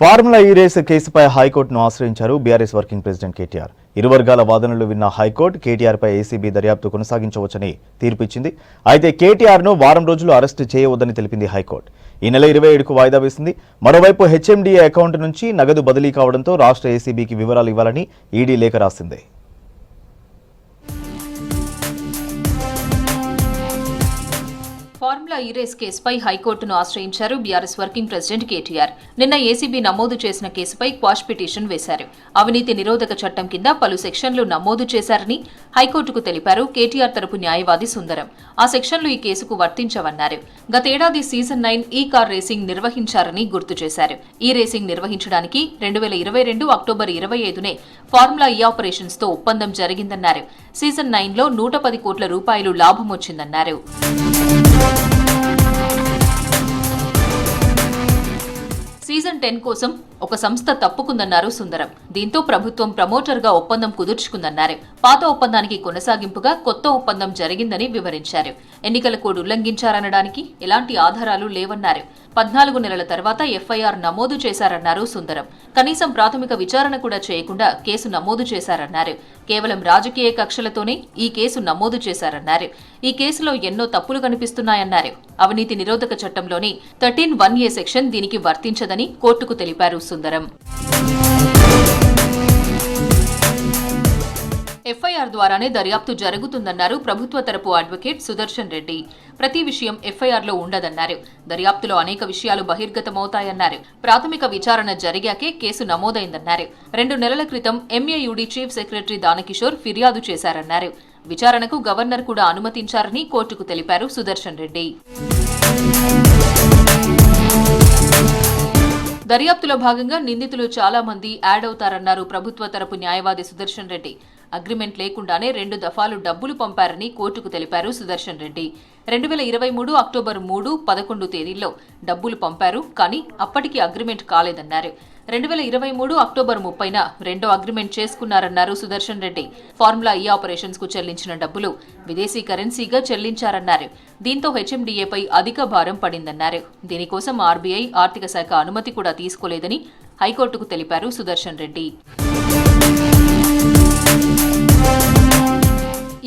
Formula ఈ race కేసుపై హైకోర్టును ఆశ్రయించారు బీఆర్ఎస్ వర్కింగ్ ప్రెసిడెంట్ కేటీఆర్. ఇరు వర్గాల వాదనలు విన్న హైకోర్టు కేటీఆర్పై ఏసీబీ దర్యాప్తు కొనసాగించవచ్చని తీర్పిచ్చింది. అయితే కేటీఆర్ను వారం రోజులు అరెస్టు చేయవద్దని తెలిపింది హైకోర్టు. ఈ నెల 27కు వాయిదా వేసింది. మరోవైపు హెచ్ఎండిఏ అకౌంట్ నుంచి నగదు బదిలీ కావడంతో రాష్ట్ర ఏసీబీకి వివరాలు ఇవ్వాలని ఈడీ లేఖ రాసింది. ఫార్ములా ఈ రేస్ కేసుపై హైకోర్టును ఆశ్రయించారు బీఆర్ఎస్ వర్కింగ్ ప్రెసిడెంట్ కేటీఆర్. నిన్న ఏసీబీ నమోదు చేసిన కేసుపై క్వాష్ పిటిషన్ వేశారు. అవినీతి నిరోధక చట్టం కింద పలు సెక్షన్లు నమోదు చేశారని హైకోర్టుకు తెలిపారు కేటీఆర్ తరపు న్యాయవాది సుందరం. ఆ సెక్షన్లు ఈ కేసుకు వర్తించవన్నారు. గతేడాది సీజన్ 9 ఈ కార్ రేసింగ్ నిర్వహించారని గుర్తు చేశారు. ఈ రేసింగ్ నిర్వహించడానికి 2022 అక్టోబర్ 25నే ఫార్ములా ఈ ఆపరేషన్స్ తో ఒప్పందం జరిగిందన్నారు. సీజన్ 9లో 110 కోట్ల రూపాయలు లాభం వచ్చిందన్నారు. సీజన్ 10 కోసం ఒక సంస్థ తప్పుకుందన్నారు సుందరం. దీంతో ప్రభుత్వం ప్రమోటర్గా ఒప్పందం కుదుర్చుకుందన్నారు. పాత ఒప్పందానికి కొనసాగింపుగా కొత్త ఒప్పందం జరిగిందని వివరించారు. ఎన్నికల కోడ్ ఉల్లంఘించారనడానికి ఎలాంటి ఆధారాలు లేవన్నారు. 14 నెలల తర్వాత ఎఫ్ఐఆర్ నమోదు చేశారన్నారు సుందరం. కనీసం ప్రాథమిక విచారణ కూడా చేయకుండా కేసు నమోదు చేశారన్నారు. కేవలం రాజకీయ కక్షలతోనే ఈ కేసు నమోదు చేశారన్నారు. ఈ కేసులో ఎన్నో తప్పులు కనిపిస్తున్నాయన్నారు. అవినీతి నిరోధక చట్టంలోని 13(1)A సెక్షన్ దీనికి వర్తించదని కోర్టుకు తెలిపారు సుందరం. ఎఫ్ఐఆర్ ద్వారానే దర్యాప్తు జరుగుతుందన్నారు ప్రభుత్వ తరపు అడ్వకేట్ సుదర్శన్ రెడ్డి. ప్రతి విషయం ఎఫ్ఐఆర్లో ఉండదన్నారు. దర్యాప్తులో అనేక విషయాలు బహిర్గతమవుతాయన్నారు. ప్రాథమిక విచారణ జరిగాకే కేసు నమోదైందన్నారు. 2 నెలల క్రితం ఎంఏయుడి చీఫ్ సెక్రటరీ దానకిషోర్ ఫిర్యాదు చేశారన్నారు. విచారణకు గవర్నర్ కూడా అనుమతించారని కోర్టుకు తెలిపారు సుదర్శన్ రెడ్డి. దర్యాప్తులో భాగంగా నిందితులు చాలా మంది యాడ్ అవుతారన్నారు ప్రభుత్వ తరపు న్యాయవాది సుదర్శన్ రెడ్డి. అగ్రిమెంట్ లేకుండానే 2 దఫాలు డబ్బులు పంపారని కోర్టుకు తెలిపారు సుదర్శన్ రెడ్డి. 2023 అక్టోబర్ 3, 11 తేదీల్లో డబ్బులు పంపారు, కానీ అప్పటికి అగ్రిమెంట్ కాలేదన్నారు. 2023 అక్టోబర్ 30న రెండో అగ్రిమెంట్ చేసుకున్నారన్నారు సుదర్శన్ రెడ్డి. ఫార్ములా ఈ ఆపరేషన్స్ కు చెల్లించిన డబ్బులు విదేశీ కరెన్సీగా చెల్లించారన్నారు. దీంతో హెచ్ఎండిఏపై అధిక భారం పడిందన్నారు. దీనికోసం ఆర్బీఐ ఆర్థిక శాఖ అనుమతి కూడా తీసుకోలేదని హైకోర్టుకు తెలిపారు సుదర్శన్ రెడ్డి.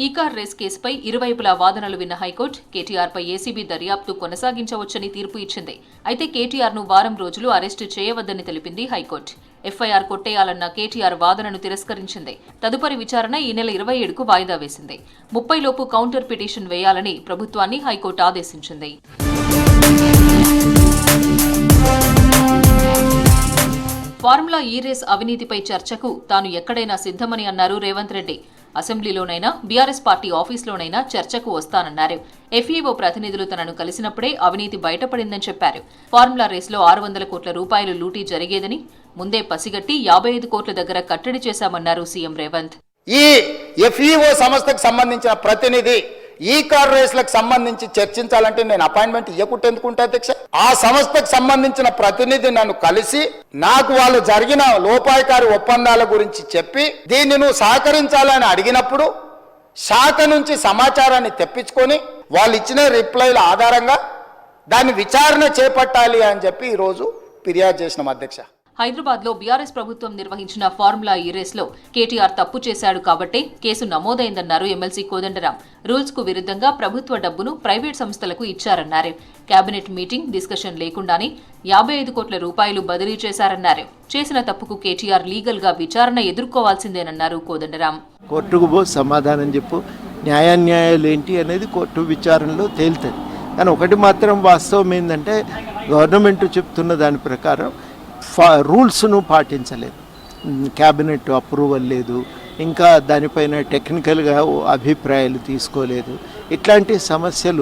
ఈ కార్ రేస్ కేసుపై ఇరువైపులా వాదనలు విన్న హైకోర్టు కేటీఆర్పై ఏసీబీ దర్యాప్తు కొనసాగించవచ్చని తీర్పు ఇచ్చింది. అయితే కేటీఆర్ను వారం రోజులు అరెస్టు చేయవద్దని తెలిపింది హైకోర్టు. ఎఫ్ఐఆర్ కొట్టేయాలన్న కేటీఆర్ వాదనను తిరస్కరించింది. తదుపరి విచారణ ఈ నెల 27కు వాయిదా వేసింది. 30 లోపు కౌంటర్ పిటిషన్ వేయాలని ప్రభుత్వాన్ని హైకోర్టు ఆదేశించింది. ఫార్ములా ఈ రేస్ అవినీతిపై చర్చకు తాను ఎక్కడైనా సిద్ధమని అన్నారు రేవంత్ రెడ్డి. అసెంబ్లీలోనైనా బీఆర్ఎస్ పార్టీ ఆఫీసులోనైనా చర్చకు వస్తానన్నారు. ఎఫ్ఈఓ ప్రతినిధులు తనను కలిసినప్పుడే అవినీతి బయటపడిందని చెప్పారు. ఫార్ములా రేస్లో 600 కోట్ల రూపాయలు లూటీ జరిగేదని ముందే పసిగట్టి 55 కోట్ల దగ్గర కట్టడి చేశామన్నారు సీఎం రేవంత్. ఈ ఎఫ్ఈఓ సంస్థకు సంబంధించిన ప్రతినిధి ఈ కార్ రేస్లకు సంబంధించి చర్చించాలంటే నేను అపాయింట్మెంట్ ఇవ్వకుంటే ఎందుకుంటా అధ్యక్ష? ఆ సంస్థకు సంబంధించిన ప్రతినిధి నన్ను కలిసి నాకు వాళ్ళు జరిగిన లోపాయకారి ఒప్పందాల గురించి చెప్పి దీన్ని నువ్వు సహకరించాలని అడిగినప్పుడు శాఖ నుంచి సమాచారాన్ని తెప్పించుకొని వాళ్ళు ఇచ్చిన రిప్లైల ఆధారంగా దాన్ని విచారణ చేపట్టాలి అని చెప్పి ఈరోజు ఫిర్యాదు చేసినాం అధ్యక్ష. హైదరాబాద్లో బీఆర్ఎస్ ప్రభుత్వం నిర్వహించిన ఫార్ములా ఈ రేస్లో కేటీఆర్ తప్పు చేశాడు కాబట్టే కేసు నమోదైందన్నారు ఎమ్మెల్సీ కోదండరాం. రూల్స్ కు విరుద్ధంగా ప్రభుత్వ డబ్బును ప్రైవేట్ సంస్థలకు ఇచ్చారన్నారు. కేబినెట్ మీటింగ్ డిస్కషన్ లేకుండానే 55 కోట్ల రూపాయలు బదిలీ చేశారన్నారు. చేసిన తప్పుకు కేటీఆర్ లీగల్ గా విచారణ ఎదుర్కోవాల్సిందేనన్నారు కోదండరాం. కోర్టుకు పో సమాధానం చెప్పు, న్యాయాన్యాయాలు ఏంటి అనేది కోర్టు విచారణలో తేలుతుంది. కానీ ఒకటి మాత్రం వాస్తవం ఏంటంటే గవర్నమెంట్ చెప్తున్న దాని ప్రకారం రూల్స్ను పాటించలేదు, క్యాబినెట్ అప్రూవల్ లేదు, ఇంకా దానిపైన టెక్నికల్గా అభిప్రాయాలు తీసుకోలేదు. ఇట్లాంటి సమస్యలు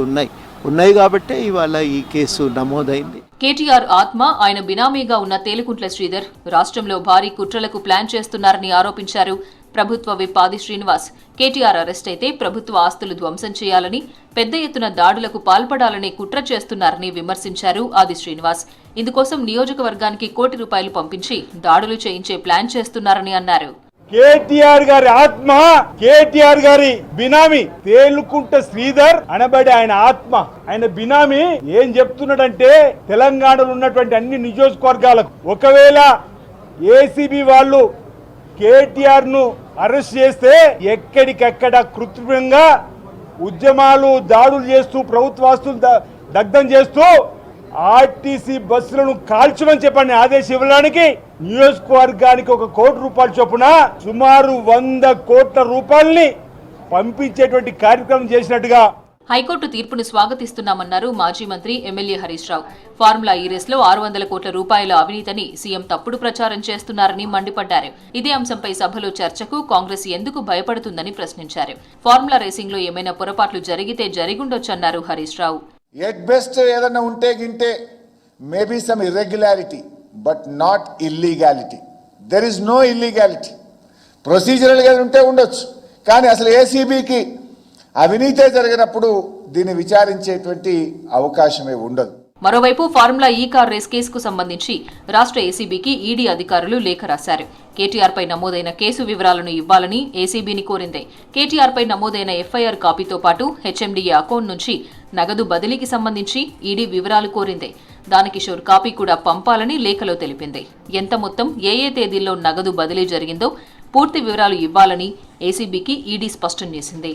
ఉన్నాయి కాబట్టే ఇవాళ ఈ కేసు నమోదైంది. కేటీఆర్ ఆత్మ, ఆయన బినామీగా ఉన్న తేలుకుంట్ల శ్రీధర్ రాష్ట్రంలో భారీ కుట్రలకు ప్లాన్ చేస్తున్నారని ఆరోపించారు ప్రభుత్వ విప్ ఆది శ్రీనివాస్. కేటీఆర్ అరెస్ట్ అయితే ప్రభుత్వ ఆస్తులు ధ్వంసం చేయాలని, పెద్ద ఎత్తున దాడులకు పాల్పడాలని కుట్ర చేస్తున్నారని విమర్శించారు ఆది శ్రీనివాస్. ఇందుకోసం నియోజకవర్గానికి ₹1 కోటి పంపించి దాడులు చేయించే ప్లాన్ చేస్తున్నారని అన్నారు. కేటీఆర్ గారి ఆత్మ, కేటీఆర్ గారి బినామీ తేలుకుంట శ్రీధర్ అనబడి ఆయన ఆత్మ, ఆయన బినామీ ఏం చెప్తున్నాడంటే తెలంగాణలో ఉన్నటువంటి అన్ని నియోజకవర్గాలకు ఒకవేళ ఏసీబీ వాళ్ళు కేటీఆర్ ను అరెస్ట్ చేస్తే ఎక్కడికక్కడ కృత్రిమంగా ఉద్యమాలు, దాడులు చేస్తూ ప్రభుత్వాస్తులు దగ్ధం చేస్తూ ఆర్టీసీ బస్సులను కాల్చమని చెప్పండి ఆదేశం ఇవ్వడానికి నియోజకవర్గానికి 1 కోటి రూపాయల చొప్పున సుమారు 100 కోట్ల రూపాయల్ని పంపించేటువంటి కార్యక్రమం చేసినట్టుగా హైకోర్టు తీర్పును స్వాగతిస్తున్నామన్నారు మాజీ మంత్రి ఎమ్మెల్యే హరీష్ రావు. ఫార్ములా ఈ రేస్లో 600 కోట్ల రూపాయల అవినీతిని సీఎం తప్పుడు ప్రచారం చేస్తున్నారని మండిపడ్డారు. ఇదే అంశంపై సభలో చర్చకు కాంగ్రెస్ ఎందుకు భయపడుతుందని ప్రశ్నించారు. ఫార్ములా రేసింగ్ లో ఏమైనా పొరపాట్లు జరిగితే జరిగుండొచ్చన్నారు హరీష్ రావు. ఎట్ బెస్ట్ ఏదైనా ఉంటే గింటే maybe some irregularity but not illegality. There is no illegality. ప్రొసీజరల్గా ఉంటే ఉండొచ్చు, కానీ అసలు ఏసీబీకి అవినీతే జరిగినప్పుడు దీన్ని విచారించేటువంటి అవకాశమే ఉండదు. మరోవైపు ఫార్ములా ఈ కార్ రేస్ కేసుకు సంబంధించి రాష్ట్ర ఏసీబీకి ఈడీ అధికారులు లేఖ రాశారు. కేటీఆర్ పై నమోదైన కేసు వివరాలను ఇవ్వాలని ఏసీబీని కోరింది. కేటీఆర్ పై నమోదైన ఎఫ్ఐఆర్ కాపీతో పాటు హెచ్ఎండిఏ అకౌంట్ నుంచి నగదు బదిలీకి సంబంధించి ఈడీ వివరాలు కోరింది. దానకిషోర్ కాపీ కూడా పంపాలని లేఖలో తెలిపింది. ఎంత మొత్తం, ఏ తేదీల్లో నగదు బదిలీ జరిగిందో పూర్తి వివరాలు ఇవ్వాలని ఏసీబీకి ఈడీ స్పష్టం చేసింది.